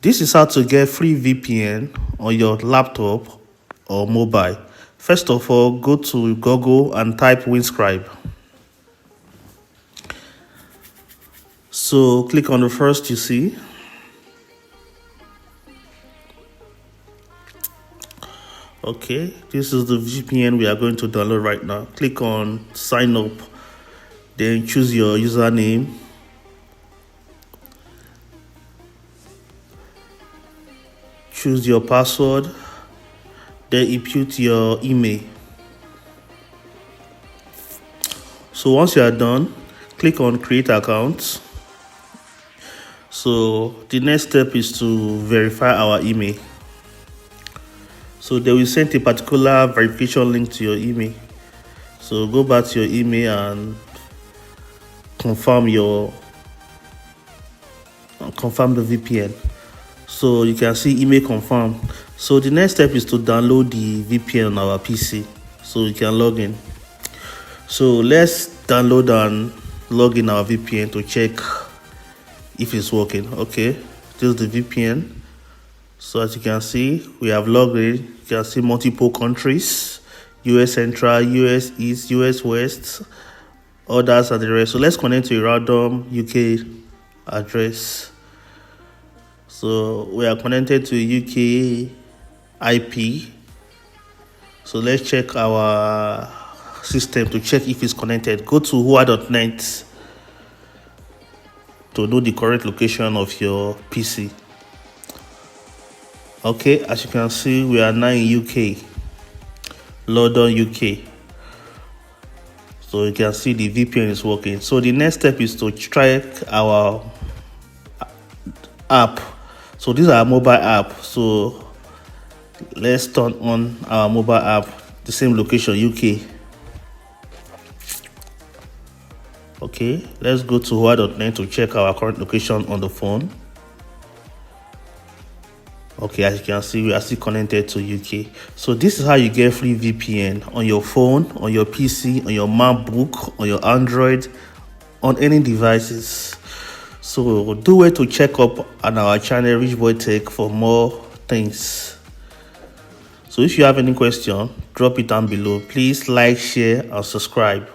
This is how to get free VPN on your laptop or mobile. First of all, go to Google and type Windscribe. So click on the first you see. Okay, this is the VPN we are going to download right now. Click on sign up, then choose your username. Choose your password, then input your email. So once you are done, click on create account. So the next step is to verify our email. So they will send a particular verification link to your email. So go back to your email and confirm the VPN. So you can see email confirmed. So the next step is to download the VPN on our PC so you can log in. So let's download and log in our VPN to check if it's working. Okay, this is the VPN. So as you can see, we have logged in. You can see multiple countries: US Central, US East, US West, others and the rest. So let's connect to a random UK address. So we are connected to UK IP. So let's check our system to check if it's connected. Go to whoa.net to know the correct location of your PC. Okay, as you can see, we are now in UK, London, UK. So you can see the VPN is working. So the next step is to check our app. So this is our mobile app. So let's turn on our mobile app, the same location, UK. Okay, let's go to whoa.net to check our current location on the phone. Okay, as you can see, we are still connected to UK. So this is how you get free VPN on your phone, on your PC, on your MacBook, on your Android, on any devices. So do it to check up on our channel Rich Boy Tech for more things. So if you have any question, drop it down below. Please like, share and subscribe.